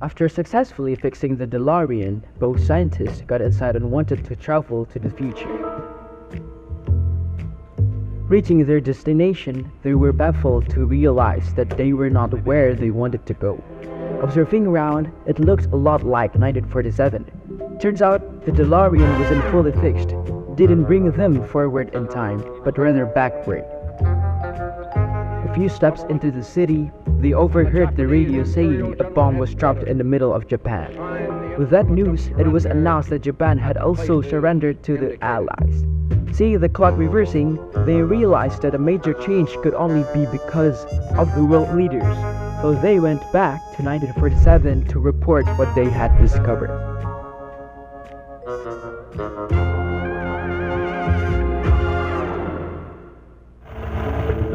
After successfully fixing the DeLorean, both scientists got inside and wanted to travel to the future. Reaching their destination, they were baffled to realize that they were not where they wanted to go. Observing around, it looked a lot like 1947. Turns out, the DeLorean wasn't fully fixed. It didn't bring them forward in time, but rather backward. A few steps into the city, they overheard the radio saying a bomb was dropped in the middle of Japan. With that news, it was announced that Japan had also surrendered to the Allies. Seeing the clock reversing, they realized that a major change could only be because of the world leaders. So they went back to 1947 to report what they had discovered.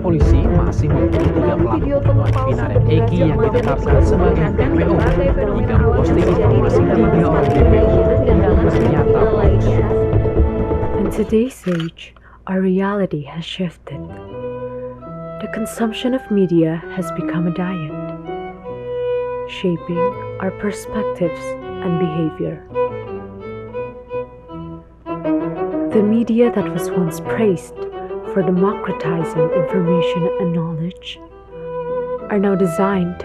Polisi masih memburu tiga pelaku pembunuhan Vina dan Egi yang ditetapkan sebagai DPO hingga memposting informasi tiga orang DPO ternyata hoax. In today's age, our reality has shifted. The consumption of media has become a diet, shaping our perspectives and behavior. The media that was once praised for democratizing information and knowledge are now designed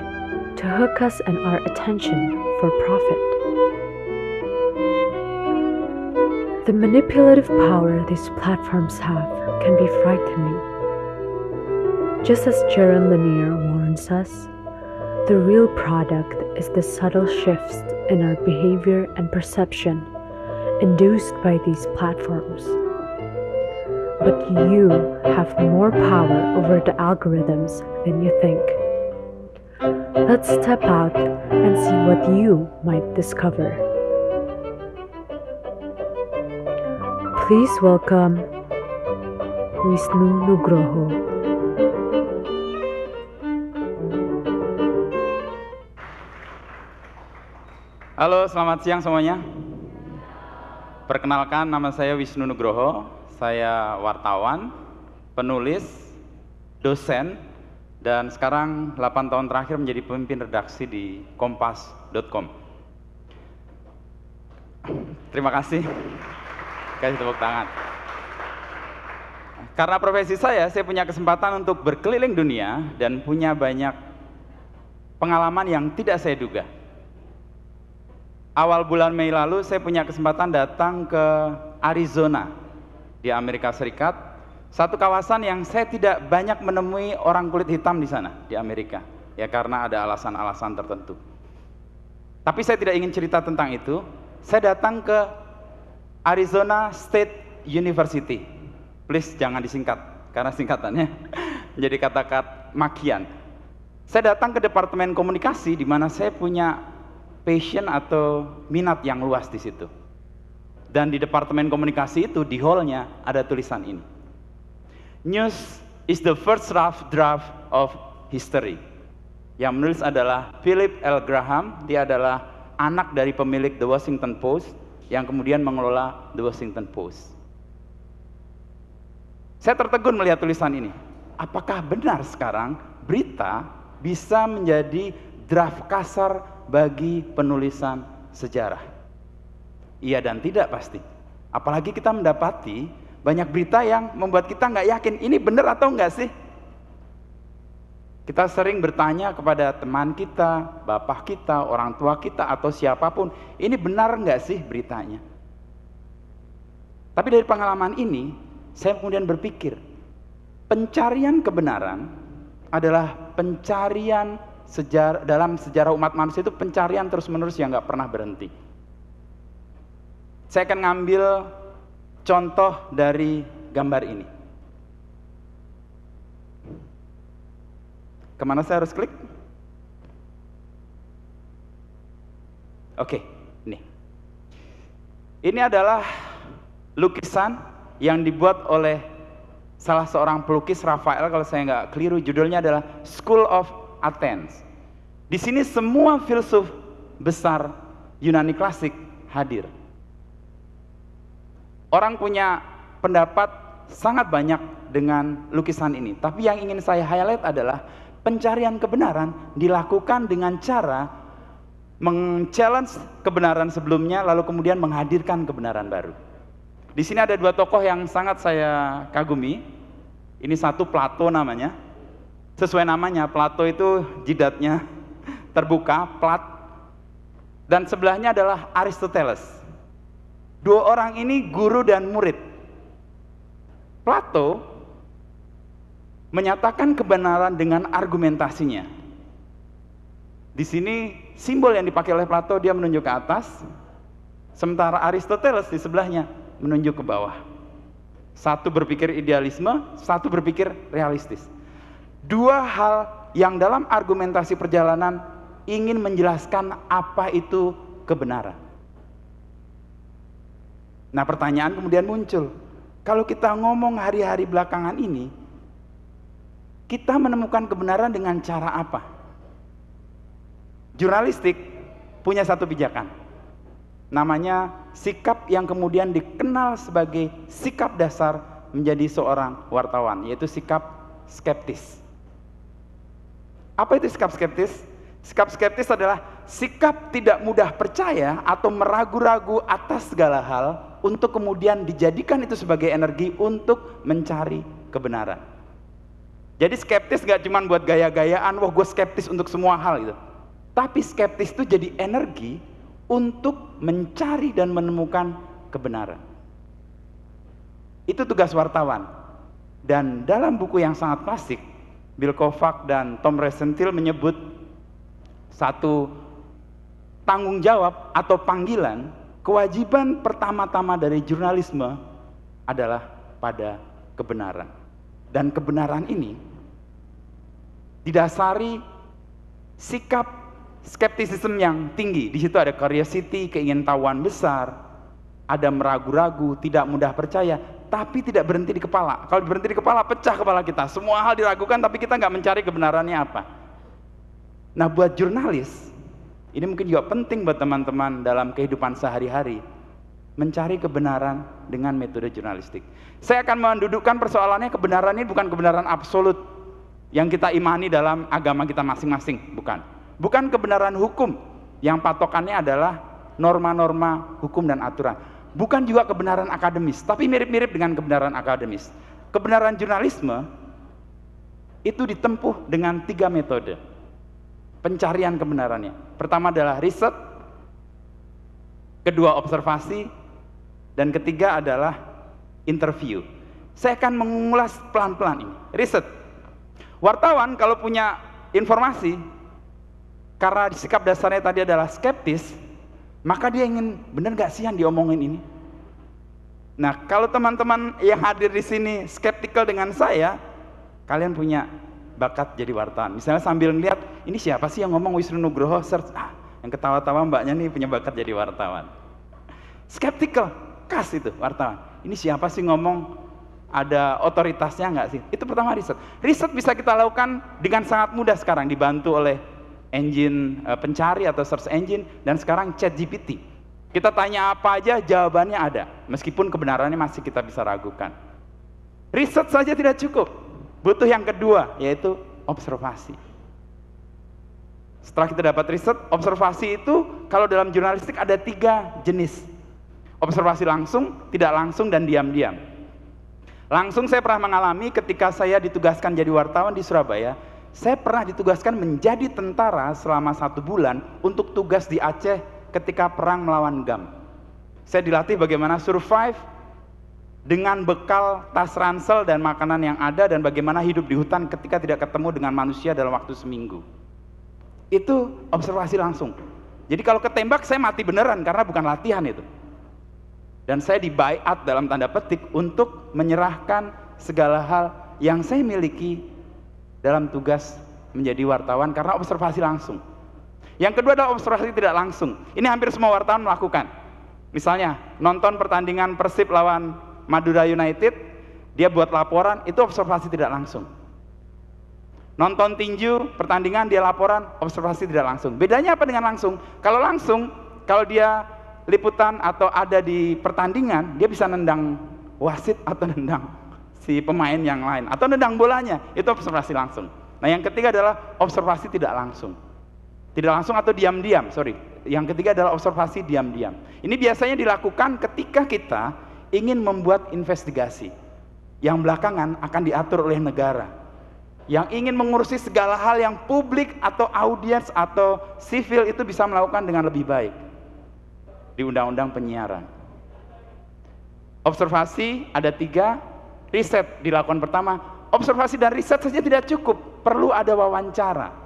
to hook us and our attention for profit. The manipulative power these platforms have can be frightening. Just as Jaron Lanier warns us, the real product is the subtle shifts in our behavior and perception induced by these platforms. But you have more power over the algorithms than you think. Let's step out and see what you might discover. Please welcome Wisnu Nugroho. Halo, selamat siang semuanya. Perkenalkan, nama saya Wisnu Nugroho. Saya wartawan, penulis, dosen, dan sekarang 8 tahun terakhir menjadi pemimpin redaksi di kompas.com. Terima kasih. Kasih tepuk tangan. Karena profesi saya punya kesempatan untuk berkeliling dunia dan punya banyak pengalaman yang tidak saya duga. Awal bulan Mei lalu saya punya kesempatan datang ke Arizona di Amerika Serikat, satu kawasan yang saya tidak banyak menemui orang kulit hitam di sana, di Amerika, ya karena ada alasan-alasan tertentu. Tapi saya tidak ingin cerita tentang itu. Saya datang ke Arizona State University. Please jangan disingkat, karena singkatannya menjadi kata-kata makian. Saya datang ke Departemen Komunikasi, di mana saya punya passion atau minat yang luas di situ. Dan di Departemen Komunikasi itu, di hallnya ada tulisan ini. News is the first draft of history. Yang menulis adalah Philip L. Graham. Dia adalah anak dari pemilik The Washington Post yang kemudian mengelola The Washington Post. Saya tertegun melihat tulisan ini. Apakah benar sekarang berita bisa menjadi draft kasar bagi penulisan sejarah? Iya dan tidak pasti. Apalagi kita mendapati banyak berita yang membuat kita nggak yakin ini benar atau enggak sih. Kita sering bertanya kepada teman kita, bapak kita, orang tua kita, atau siapapun, ini benar enggak sih beritanya? Tapi dari pengalaman ini, saya kemudian berpikir, pencarian kebenaran adalah pencarian dalam sejarah umat manusia, itu pencarian terus-menerus yang nggak pernah berhenti. Saya akan ngambil contoh dari gambar ini. Kemana saya harus klik? Oke, ini. Ini adalah lukisan yang dibuat oleh salah seorang pelukis, Rafael, kalau saya nggak keliru. Judulnya adalah School of Athens. Di sini semua filsuf besar Yunani klasik hadir. Orang punya pendapat sangat banyak dengan lukisan ini. Tapi yang ingin saya highlight adalah pencarian kebenaran dilakukan dengan cara men-challenge kebenaran sebelumnya, lalu kemudian menghadirkan kebenaran baru. Di sini ada dua tokoh yang sangat saya kagumi. Ini satu Plato namanya. Sesuai namanya, Plato itu jidatnya terbuka, plat. Dan sebelahnya adalah Aristoteles. Dua orang ini guru dan murid. Plato menyatakan kebenaran dengan argumentasinya. Di sini simbol yang dipakai oleh Plato, dia menunjuk ke atas, sementara Aristoteles di sebelahnya menunjuk ke bawah. Satu berpikir idealisme, satu berpikir realistis. Dua hal yang dalam argumentasi perjalanan ingin menjelaskan apa itu kebenaran. Nah, pertanyaan kemudian muncul. Kalau kita ngomong hari-hari belakangan ini, kita menemukan kebenaran dengan cara apa? Jurnalistik punya satu pijakan, namanya sikap yang kemudian dikenal sebagai sikap dasar menjadi seorang wartawan, yaitu sikap skeptis. Apa itu sikap skeptis? Sikap skeptis adalah sikap tidak mudah percaya atau meragu-ragu atas segala hal untuk kemudian dijadikan itu sebagai energi untuk mencari kebenaran. Jadi skeptis gak cuma buat gaya-gayaan, wah gue skeptis untuk semua hal gitu. Tapi skeptis itu jadi energi untuk mencari dan menemukan kebenaran. Itu tugas wartawan. Dan dalam buku yang sangat klasik, Bill Kovac dan Tom Rosenthal menyebut satu tanggung jawab atau panggilan, kewajiban pertama-tama dari jurnalisme adalah pada kebenaran. Dan kebenaran ini didasari sikap skeptisisme yang tinggi. Di situ ada curiosity, keingintahuan besar, ada meragu-ragu, tidak mudah percaya, tapi tidak berhenti di kepala. Kalau berhenti di kepala, pecah kepala kita. Semua hal diragukan, tapi kita nggak mencari kebenarannya apa. Nah, buat jurnalis, ini mungkin juga penting buat teman-teman dalam kehidupan sehari-hari, mencari kebenaran dengan metode jurnalistik. Saya akan mendudukkan persoalannya, kebenaran ini bukan kebenaran absolut yang kita imani dalam agama kita masing-masing, bukan. Bukan kebenaran hukum yang patokannya adalah norma-norma hukum dan aturan. Bukan juga kebenaran akademis, tapi mirip-mirip dengan kebenaran akademis. Kebenaran jurnalisme itu ditempuh dengan 3 metode pencarian kebenarannya. Pertama adalah riset, kedua observasi, dan ketiga adalah interview. Saya akan mengulas pelan-pelan ini. Riset. Wartawan kalau punya informasi, karena sikap dasarnya tadi adalah skeptis, maka dia ingin, bener gak sih yang diomongin ini? Nah, kalau teman-teman yang hadir di sini skeptikal dengan saya, kalian punya bakat jadi wartawan. Misalnya sambil ngeliat, ini siapa sih yang ngomong Wisnu Nugroho, search, yang ketawa-tawa mbaknya nih punya bakat jadi wartawan. Skeptikal, khas itu wartawan. Ini siapa sih ngomong, ada otoritasnya nggak sih? Itu pertama riset. Riset bisa kita lakukan dengan sangat mudah sekarang, dibantu oleh engine pencari atau search engine, dan sekarang ChatGPT. Kita tanya apa aja, jawabannya ada, meskipun kebenarannya masih kita bisa ragukan. Riset saja tidak cukup, butuh yang kedua, yaitu observasi. Setelah kita dapat riset, observasi itu kalau dalam jurnalistik ada 3 jenis. Observasi langsung, tidak langsung, dan diam-diam. Langsung saya pernah mengalami ketika saya ditugaskan jadi wartawan di Surabaya. Saya pernah ditugaskan menjadi tentara selama 1 bulan untuk tugas di Aceh ketika perang melawan GAM. Saya dilatih bagaimana survive dengan bekal tas ransel dan makanan yang ada, dan bagaimana hidup di hutan ketika tidak ketemu dengan manusia dalam waktu seminggu. Itu observasi langsung. Jadi kalau ketembak saya mati beneran karena bukan latihan itu. Dan saya dibaiat dalam tanda petik untuk menyerahkan segala hal yang saya miliki dalam tugas menjadi wartawan karena observasi langsung. Yang kedua adalah observasi tidak langsung. Ini hampir semua wartawan melakukan. Misalnya nonton pertandingan Persib lawan Madura United, dia buat laporan, itu observasi tidak langsung. Nonton tinju pertandingan, dia laporan, observasi tidak langsung. Bedanya apa dengan langsung? Kalau langsung, kalau dia liputan atau ada di pertandingan, dia bisa nendang wasit atau nendang si pemain yang lain, atau nendang bolanya, itu observasi langsung. Nah, yang ketiga adalah observasi tidak langsung. Tidak langsung atau diam-diam, sorry. Yang ketiga adalah observasi diam-diam. Ini biasanya dilakukan ketika kita ingin membuat investigasi yang belakangan akan diatur oleh negara, yang ingin mengurusi segala hal yang publik atau audiens atau sivil itu bisa melakukan dengan lebih baik di undang-undang penyiaran. Observasi ada 3, riset dilakukan pertama. Observasi dan riset saja tidak cukup, perlu ada wawancara.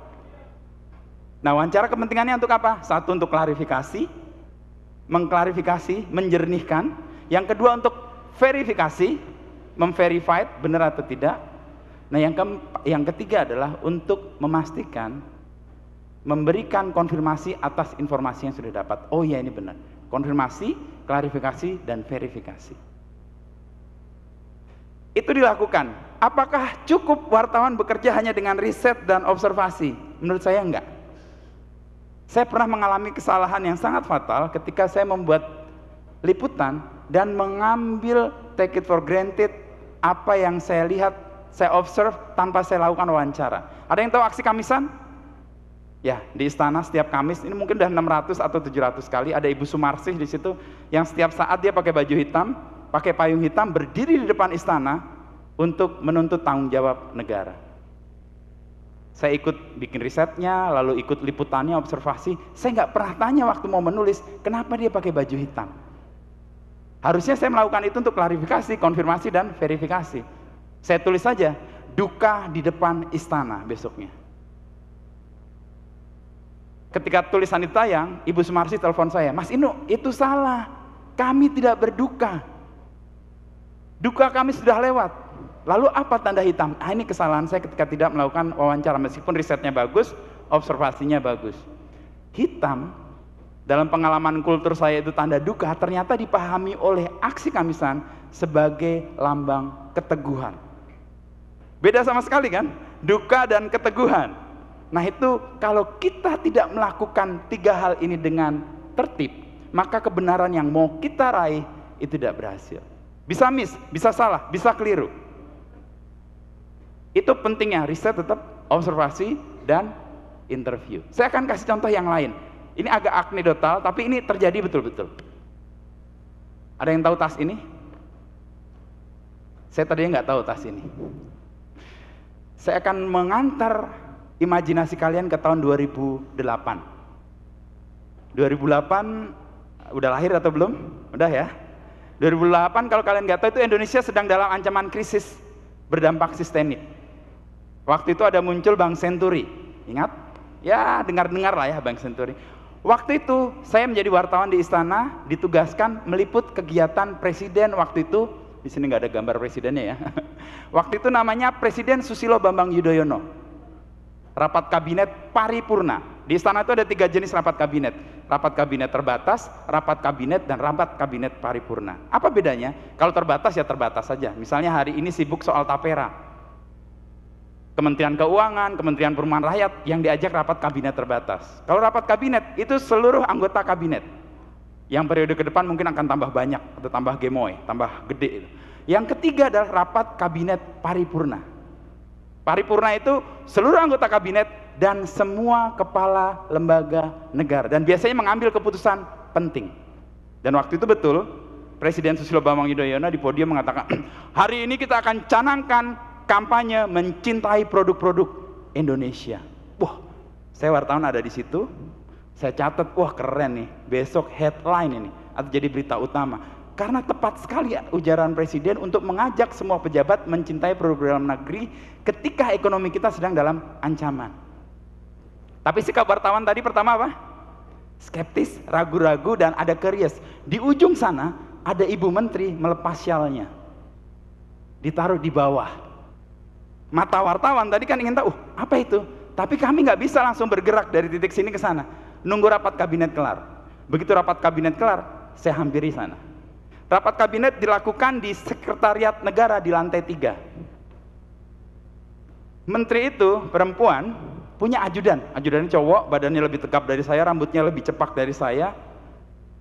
Nah, wawancara kepentingannya untuk apa? Satu, untuk klarifikasi, mengklarifikasi, menjernihkan. Yang kedua, untuk verifikasi, memverified benar atau tidak. Nah, yang ketiga adalah untuk memastikan, memberikan konfirmasi atas informasi yang sudah dapat. Oh ya, ini benar. Konfirmasi, klarifikasi, dan verifikasi. Itu dilakukan. Apakah cukup wartawan bekerja hanya dengan riset dan observasi? Menurut saya enggak. Saya pernah mengalami kesalahan yang sangat fatal ketika saya membuat liputan dan mengambil take it for granted apa yang saya lihat, saya observe tanpa saya lakukan wawancara. Ada yang tahu aksi Kamisan? Ya, di istana setiap Kamis, ini mungkin udah 600 atau 700 kali, ada Ibu Sumarsih di situ yang setiap saat dia pakai baju hitam, pakai payung hitam, berdiri di depan istana untuk menuntut tanggung jawab negara. Saya ikut bikin risetnya, lalu ikut liputannya, observasi. Saya nggak pernah tanya waktu mau menulis, kenapa dia pakai baju hitam. Harusnya saya melakukan itu untuk klarifikasi, konfirmasi, dan verifikasi. Saya tulis saja, duka di depan istana besoknya. Ketika tulisan ditayang, Ibu Sumarsi telepon saya, Mas Inu, itu salah, kami tidak berduka. Duka kami sudah lewat. Lalu apa tanda hitam? Ini kesalahan saya ketika tidak melakukan wawancara, meskipun risetnya bagus, observasinya bagus. Hitam, dalam pengalaman kultur saya itu tanda duka, ternyata dipahami oleh aksi Kamisan sebagai lambang keteguhan. Beda sama sekali kan? Duka dan keteguhan. Nah itu, kalau kita tidak melakukan 3 hal ini dengan tertib, maka kebenaran yang mau kita raih itu tidak berhasil. Bisa miss, bisa salah, bisa keliru. Itu pentingnya riset, tetap observasi dan interview. Saya akan kasih contoh yang lain. Ini agak anekdotal, tapi ini terjadi betul-betul. Ada yang tahu tas ini? Saya tadinya nggak tahu tas ini. Saya akan mengantar imajinasi kalian ke tahun 2008. 2008 udah lahir atau belum? Udah ya. 2008 kalau kalian nggak tahu, itu Indonesia sedang dalam ancaman krisis berdampak sistemik. Waktu itu ada muncul Bank Senturi, ingat? Ya dengar-dengar lah ya Bank Senturi. Waktu itu saya menjadi wartawan di istana, ditugaskan meliput kegiatan presiden waktu itu. Di sini nggak ada gambar presidennya ya. Waktu itu namanya Presiden Susilo Bambang Yudhoyono. Rapat kabinet paripurna. Di istana itu ada 3 jenis rapat kabinet. Rapat kabinet terbatas, rapat kabinet, dan rapat kabinet paripurna. Apa bedanya? Kalau terbatas ya terbatas saja. Misalnya hari ini sibuk soal tapera. Kementerian Keuangan, Kementerian Perumahan Rakyat yang diajak rapat kabinet terbatas. Kalau rapat kabinet itu seluruh anggota kabinet. Yang periode ke depan mungkin akan tambah banyak atau tambah gemoy, tambah gede. Yang ketiga adalah rapat kabinet paripurna. Paripurna itu seluruh anggota kabinet dan semua kepala lembaga negara, dan biasanya mengambil keputusan penting. Dan waktu itu betul Presiden Susilo Bambang Yudhoyono di podium mengatakan, hari ini kita akan canangkan kampanye mencintai produk-produk Indonesia. Wah, saya wartawan ada di situ. Saya catat, wah keren nih, besok headline ini atau jadi berita utama. Karena tepat sekali ujaran Presiden untuk mengajak semua pejabat mencintai produk dalam negeri ketika ekonomi kita sedang dalam ancaman. Tapi sikap wartawan tadi pertama apa? Skeptis, ragu-ragu, dan ada curious. Di ujung sana ada Ibu Menteri melepas syalnya, ditaruh di bawah. Mata wartawan tadi kan ingin tahu apa itu, tapi kami nggak bisa langsung bergerak dari titik sini ke sana. Nunggu rapat kabinet kelar. Begitu rapat kabinet kelar, saya hampiri sana. Rapat kabinet dilakukan di Sekretariat Negara di lantai 3. Menteri itu perempuan, punya ajudan. Ajudannya cowok, badannya lebih tegap dari saya, rambutnya lebih cepak dari saya.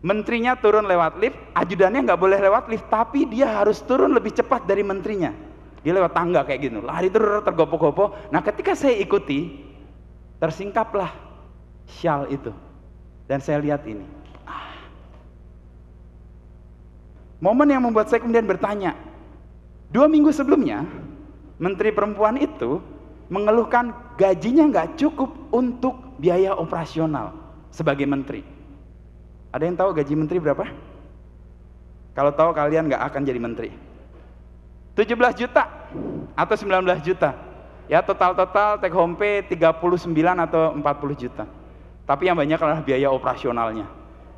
Menterinya turun lewat lift, ajudannya nggak boleh lewat lift, tapi dia harus turun lebih cepat dari menterinya. Dia lewat tangga kayak gitu, lari terus tergopoh-gopoh. Nah ketika saya ikuti, tersingkaplah Shawl itu. Dan saya lihat ini. Momen yang membuat saya kemudian bertanya, 2 minggu sebelumnya, Menteri Perempuan itu mengeluhkan gajinya nggak cukup untuk biaya operasional sebagai menteri. Ada yang tahu gaji menteri berapa? Kalau tahu kalian nggak akan jadi menteri. 17 juta atau 19 juta. Ya total take home pay 39 atau 40 juta. Tapi yang banyak adalah biaya operasionalnya.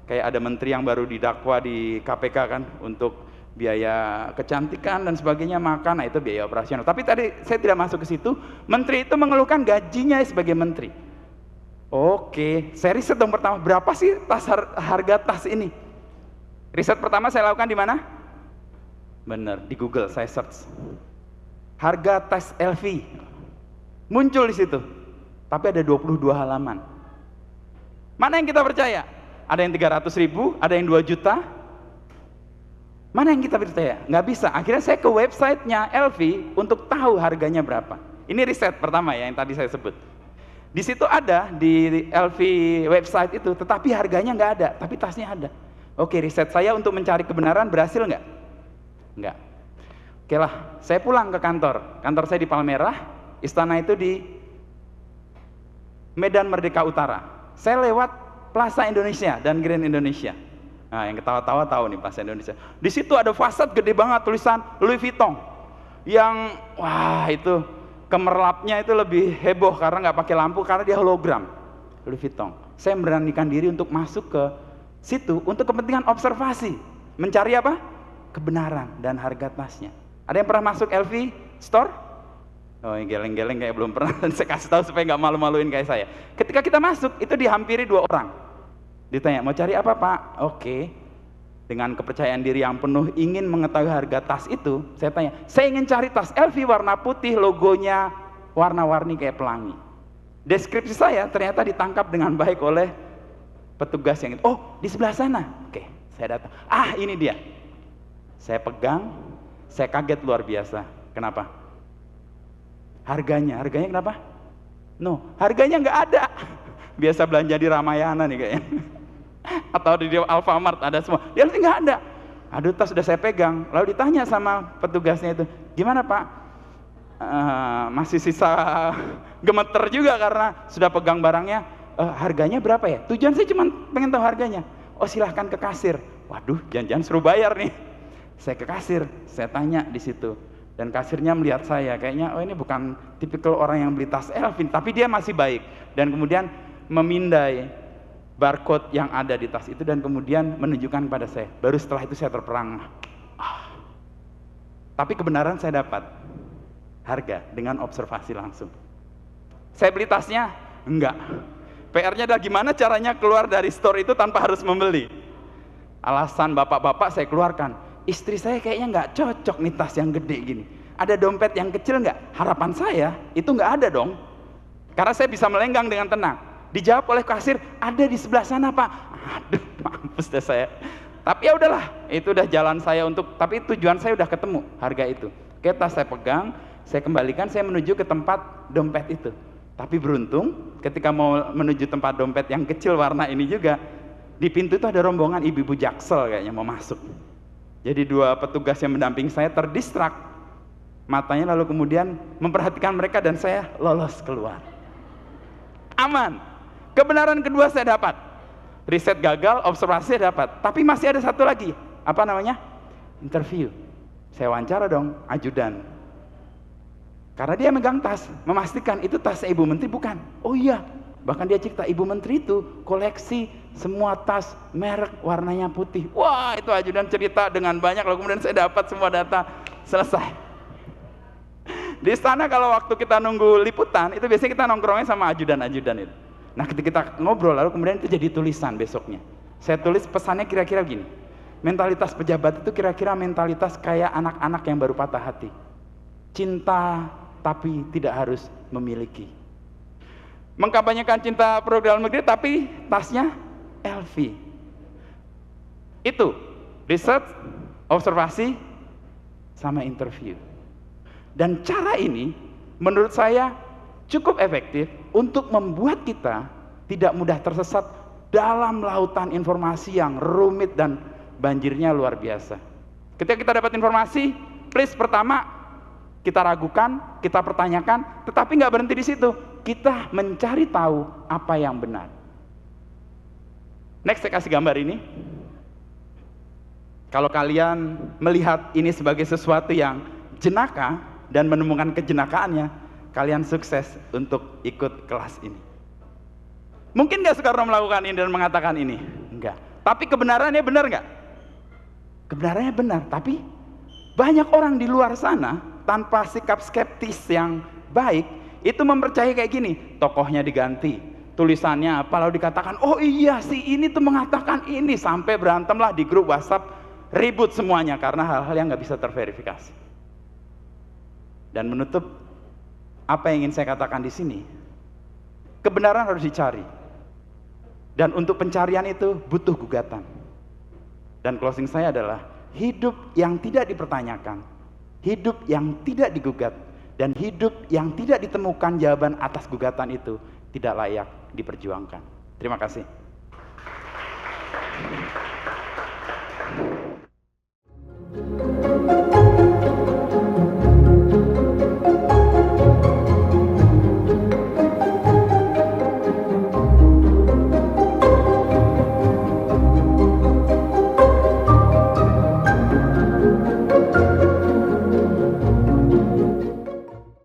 Kayak ada menteri yang baru didakwa di KPK kan untuk biaya kecantikan dan sebagainya, makan, nah itu biaya operasional. Tapi tadi saya tidak masuk ke situ. Menteri itu mengeluhkan gajinya sebagai menteri. Oke, saya riset dong pertama, berapa sih harga tas ini? Riset pertama saya lakukan di mana? Bener, di Google saya search. Harga tas LV. Muncul di situ. Tapi ada 22 halaman. Mana yang kita percaya? Ada yang 300.000, ada yang 2 juta. Mana yang kita percaya? Nggak bisa. Akhirnya saya ke websitenya LV untuk tahu harganya berapa. Ini riset pertama ya yang tadi saya sebut. Di situ ada di LV website itu, tetapi harganya nggak ada, tapi tasnya ada. Oke, riset saya untuk mencari kebenaran berhasil nggak? Nggak. Oke lah, saya pulang ke kantor. Kantor saya di Palmerah, istana itu di Medan Merdeka Utara. Saya lewat Plaza Indonesia dan Grand Indonesia. Nah, yang ketawa-tawa tahu nih Plaza Indonesia. Di situ ada fasad gede banget tulisan Louis Vuitton. Yang wah itu kemerlapnya itu lebih heboh karena nggak pakai lampu karena dia hologram. Louis Vuitton. Saya memberanikan diri untuk masuk ke situ untuk kepentingan observasi, mencari apa? Kebenaran dan harga tasnya. Ada yang pernah masuk LV store? Oh, yang geleng-geleng kayak belum pernah. Saya kasih tahu supaya nggak malu-maluin kayak saya. Ketika kita masuk itu dihampiri 2 orang. Ditanya, mau cari apa Pak? Oke. Dengan kepercayaan diri yang penuh ingin mengetahui harga tas itu, saya tanya, saya ingin cari tas LV warna putih, logonya warna-warni kayak pelangi. Deskripsi saya ternyata ditangkap dengan baik oleh petugas yang itu. Oh, di sebelah sana. Oke, saya datang. Ah, ini dia. Saya pegang, saya kaget luar biasa. Kenapa? Harganya kenapa? No, harganya nggak ada. Biasa belanja di Ramayana nih kayaknya. Atau di Alfamart ada semua. Dia nggak ada. Aduh, tas sudah saya pegang. Lalu ditanya sama petugasnya itu, gimana Pak? Masih sisa gemeter juga karena sudah pegang barangnya. Harganya berapa ya? Tujuan saya cuma pengen tahu harganya. Oh, silahkan ke kasir. Waduh, jangan suruh bayar nih. Saya ke kasir, saya tanya di situ. Dan kasirnya melihat saya, kayaknya oh ini bukan tipikal orang yang beli tas Elvin, tapi dia masih baik. Dan kemudian memindai barcode yang ada di tas itu dan kemudian menunjukkan pada saya. Baru setelah itu saya terperangah. Tapi kebenaran saya dapat. Harga dengan observasi langsung. Saya beli tasnya? Enggak. PR-nya adalah gimana caranya keluar dari store itu tanpa harus membeli. Alasan bapak-bapak saya keluarkan. Istri saya kayaknya nggak cocok nih tas yang gede gini. Ada dompet yang kecil nggak? Harapan saya itu nggak ada dong. Karena saya bisa melenggang dengan tenang. Dijawab oleh kasir, ada di sebelah sana Pak. Aduh, mampus deh saya. Tapi ya udahlah, itu udah jalan saya untuk. Tapi tujuan saya udah ketemu harga itu. Oke, tas saya pegang, saya kembalikan, saya menuju ke tempat dompet itu. Tapi beruntung, ketika mau menuju tempat dompet yang kecil warna ini juga, di pintu itu ada rombongan ibu-ibu Jaksel kayaknya mau masuk. Jadi 2 petugas yang mendamping saya terdistrak matanya, lalu kemudian memperhatikan mereka dan saya lolos keluar. Aman. Kebenaran kedua saya dapat. Riset gagal, observasi saya dapat. Tapi masih ada satu lagi. Apa namanya? Interview. Saya wawancara dong, ajudan. Karena dia megang tas, memastikan itu tas Ibu Menteri bukan. Oh iya. Bahkan dia cerita Ibu Menteri itu koleksi semua tas merek warnanya putih. Wah, itu ajudan cerita dengan banyak, lalu kemudian saya dapat semua data. Selesai. Di istana kalau waktu kita nunggu liputan, itu biasanya kita nongkrongnya sama ajudan-ajudan itu. Nah, ketika kita ngobrol, lalu kemudian itu jadi tulisan besoknya. Saya tulis pesannya kira-kira gini. Mentalitas pejabat itu kira-kira mentalitas kayak anak-anak yang baru patah hati. Cinta tapi tidak harus memiliki. Mengkampanyekan cinta produk dalam negeri tapi tasnya LV. Itu riset, observasi, sama interview. Dan cara ini menurut saya cukup efektif untuk membuat kita tidak mudah tersesat dalam lautan informasi yang rumit dan banjirnya luar biasa. Ketika kita dapat informasi, please pertama kita ragukan, kita pertanyakan, tetapi nggak berhenti di situ. Kita mencari tahu apa yang benar. Next, saya kasih gambar ini. Kalau kalian melihat ini sebagai sesuatu yang jenaka dan menemukan kejenakaannya, kalian sukses untuk ikut kelas ini. Mungkin nggak Soekarno melakukan ini dan mengatakan ini? Enggak. Tapi kebenarannya benar nggak? Kebenarannya benar, tapi banyak orang di luar sana tanpa sikap skeptis yang baik itu mempercayai kayak gini, tokohnya diganti, tulisannya apa, lalu dikatakan, oh iya sih ini tuh mengatakan ini, sampai berantemlah di grup WhatsApp, ribut semuanya karena hal-hal yang nggak bisa terverifikasi. Dan menutup apa yang ingin saya katakan di sini, kebenaran harus dicari, dan untuk pencarian itu butuh gugatan. Dan closing saya adalah hidup yang tidak dipertanyakan, hidup yang tidak digugat, dan hidup yang tidak ditemukan jawaban atas gugatan itu tidak layak diperjuangkan. Terima kasih.